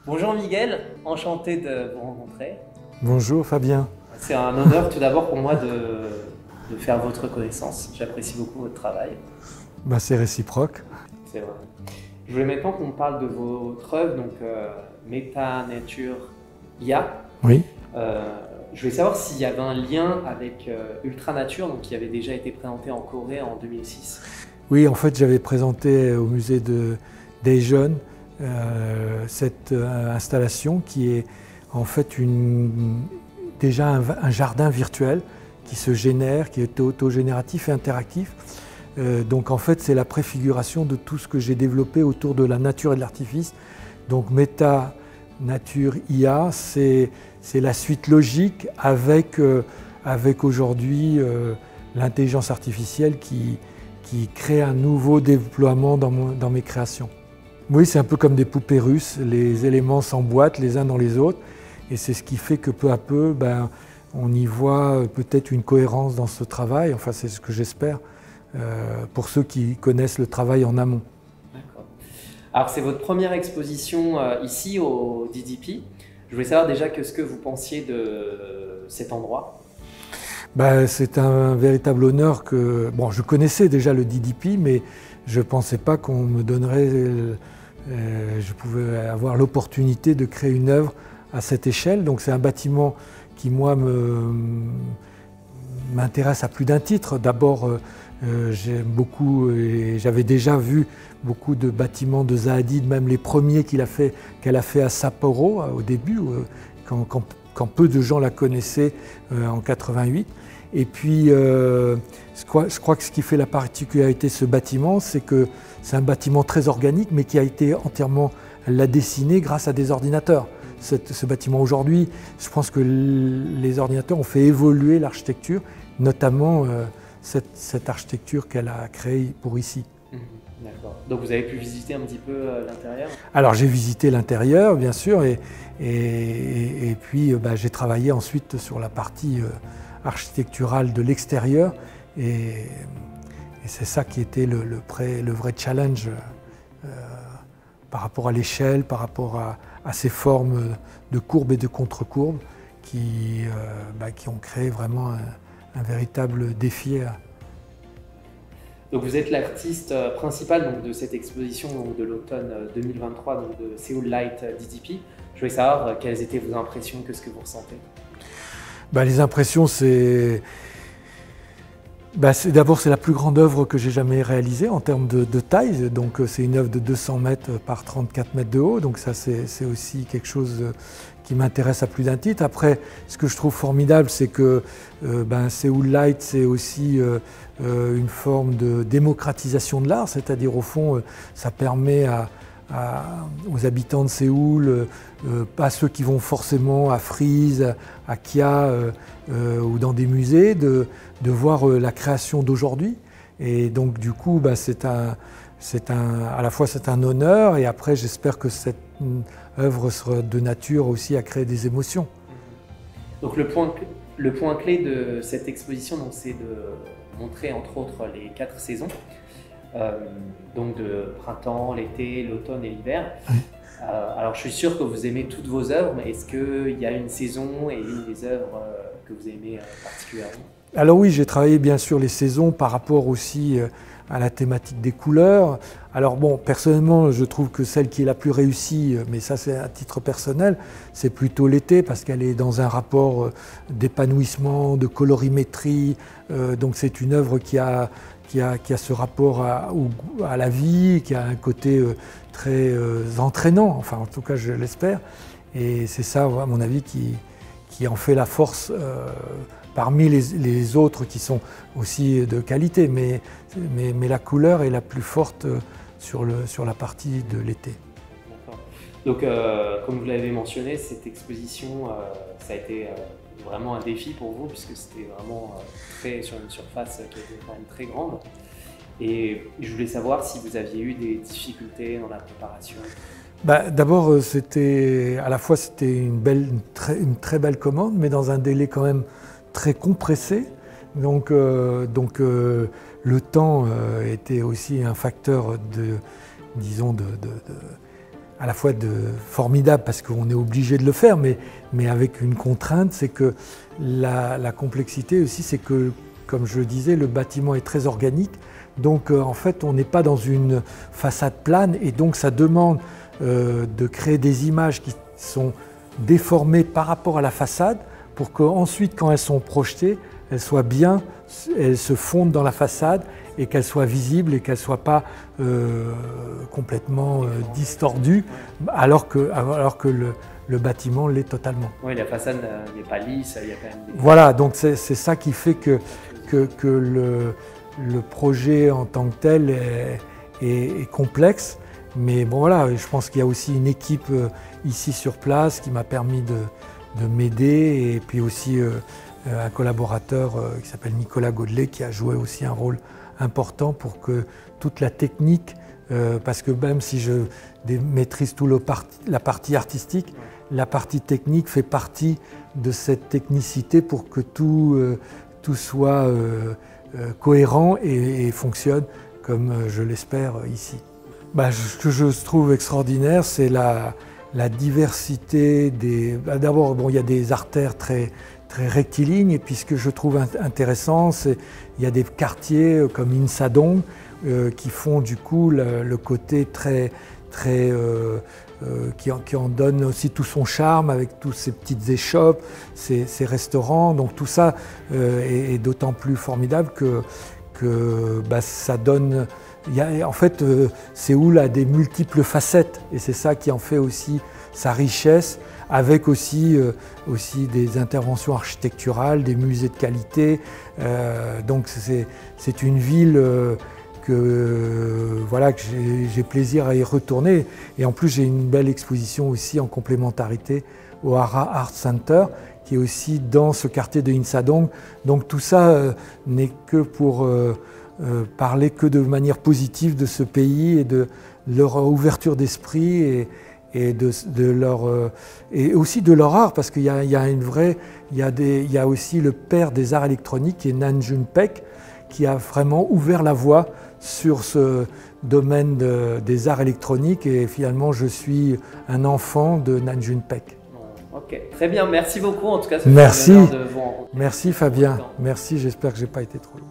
Bonjour Miguel, enchanté de vous rencontrer. Bonjour Fabien. C'est un honneur tout d'abord pour moi de faire votre connaissance. J'apprécie beaucoup votre travail. C'est réciproque. C'est vrai. Je voulais maintenant qu'on parle de votre œuvre, donc Meta Nature IA. Oui. Je voulais savoir s'il y avait un lien avec Ultra Nature, donc qui avait déjà été présenté en Corée en 2006. Oui, en fait, j'avais présenté au musée de Daejeon cette installation qui est en fait déjà un jardin virtuel qui se génère, qui est autogénératif et interactif. Donc en fait, c'est la préfiguration de tout ce que j'ai développé autour de la nature et de l'artifice. Donc Meta Nature IA, c'est la suite logique avec aujourd'hui l'intelligence artificielle qui crée un nouveau déploiement dans mes créations. Oui, c'est un peu comme des poupées russes, les éléments s'emboîtent les uns dans les autres et c'est ce qui fait que peu à peu, on y voit peut-être une cohérence dans ce travail, enfin c'est ce que j'espère pour ceux qui connaissent le travail en amont. D'accord. Alors c'est votre première exposition ici au DDP. Je voulais savoir déjà ce que vous pensiez de cet endroit. C'est un véritable honneur que... Bon, je connaissais déjà le DDP, mais je ne pensais pas qu'on me donnerait... je pouvais avoir l'opportunité de créer une œuvre à cette échelle. Donc c'est un bâtiment qui, moi, m'intéresse à plus d'un titre. D'abord, j'aime beaucoup, et j'avais déjà vu beaucoup de bâtiments de Zaha Hadid, même les premiers qu'elle a fait à Sapporo au début, quand peu de gens la connaissaient en 88. Et puis, je crois que ce qui fait la particularité de ce bâtiment, c'est que c'est un bâtiment très organique, mais qui a été entièrement dessiné grâce à des ordinateurs. Ce bâtiment aujourd'hui, je pense que les ordinateurs ont fait évoluer l'architecture, notamment cette architecture qu'elle a créée pour ici. D'accord. Donc vous avez pu visiter un petit peu l'intérieur? Alors j'ai visité l'intérieur, bien sûr, et puis j'ai travaillé ensuite sur la partie architecturale de l'extérieur, et c'est ça qui était le vrai challenge par rapport à l'échelle, par rapport à ces formes de courbes et de contre-courbes qui ont créé vraiment un véritable défi. Donc vous êtes l'artiste principal de cette exposition de l'automne 2023 de Seoul Light DDP. Je voulais savoir quelles étaient vos impressions, qu'est-ce que vous ressentez? Les impressions, d'abord c'est la plus grande œuvre que j'ai jamais réalisée en termes de taille. Donc c'est une œuvre de 200 mètres par 34 mètres de haut. Donc ça c'est aussi quelque chose qui m'intéresse à plus d'un titre. Après, ce que je trouve formidable, c'est que Seoul Light, c'est aussi une forme de démocratisation de l'art, c'est-à-dire au fond, ça permet aux habitants de Séoul, pas ceux qui vont forcément à Frieze, à Kia ou dans des musées, de voir la création d'aujourd'hui. Et donc du coup, à la fois c'est un honneur, et après j'espère que cette œuvre sera de nature aussi à créer des émotions. Donc le point clé de cette exposition, c'est de montrer entre autres les 4 saisons, donc de printemps, l'été, l'automne et l'hiver. Alors je suis sûr que vous aimez toutes vos œuvres, mais est-ce qu'il y a une saison et une des œuvres que vous aimez particulièrement? Alors oui, j'ai travaillé bien sûr les saisons par rapport aussi à la thématique des couleurs. Alors bon, personnellement, je trouve que celle qui est la plus réussie, mais ça c'est à titre personnel, c'est plutôt l'été, parce qu'elle est dans un rapport d'épanouissement, de colorimétrie. Donc c'est une œuvre qui a ce rapport à la vie, qui a un côté très entraînant, enfin en tout cas je l'espère. Et c'est ça, à mon avis, qui en fait la force parmi les autres qui sont aussi de qualité, mais la couleur est la plus forte sur la partie de l'été. D'accord. Donc, comme vous l'avez mentionné, cette exposition, ça a été vraiment un défi pour vous, puisque c'était vraiment sur une surface qui était quand même très grande. Et je voulais savoir si vous aviez eu des difficultés dans la préparation. D'abord, à la fois c'était une très belle commande, mais dans un délai quand même très compressé. Donc le temps était aussi un facteur à la fois formidable parce qu'on est obligé de le faire, mais avec une contrainte, c'est que la complexité aussi, c'est que, comme je le disais, le bâtiment est très organique. Donc en fait, on n'est pas dans une façade plane et donc ça demande de créer des images qui sont déformées par rapport à la façade pour qu'ensuite, quand elles sont projetées, elles soient bien, elles se fondent dans la façade et qu'elles soient visibles et qu'elles ne soient pas complètement distordues alors que le bâtiment l'est totalement. Oui, la façade n'est pas lisse, il y a quand même des... Voilà, donc c'est ça qui fait que le projet en tant que tel est complexe. Mais bon voilà, je pense qu'il y a aussi une équipe ici sur place qui m'a permis de m'aider et puis aussi un collaborateur qui s'appelle Nicolas Godelet qui a joué aussi un rôle important pour que toute la technique, parce que même si je maîtrise toute la partie artistique, la partie technique fait partie de cette technicité pour que tout soit cohérent et fonctionne comme je l'espère ici. Ce que je trouve extraordinaire, c'est la diversité des... D'abord, bon, il y a des artères très rectilignes, et puis ce que je trouve intéressant, c'est qu'il y a des quartiers comme Insadong qui font du coup le côté qui en donne aussi tout son charme avec toutes ces petites échoppes, ces restaurants. Donc tout ça est d'autant plus formidable que ça donne... En fait, Séoul a des multiples facettes et c'est ça qui en fait aussi sa richesse, avec aussi des interventions architecturales, des musées de qualité. Donc c'est une ville que j'ai plaisir à y retourner. Et en plus, j'ai une belle exposition aussi en complémentarité au Hara Art Center, qui est aussi dans ce quartier de Insadong. Donc tout ça n'est que pour parler que de manière positive de ce pays et de leur ouverture d'esprit et aussi de leur art, parce qu'il y a aussi le père des arts électroniques qui est Nam June-paik, qui a vraiment ouvert la voie sur ce domaine des arts électroniques, et finalement je suis un enfant de Nam June-paik. Ok, très bien, merci beaucoup en tout cas. Merci. De vous rencontrer. Merci Fabien, merci, j'espère que je n'ai pas été trop long.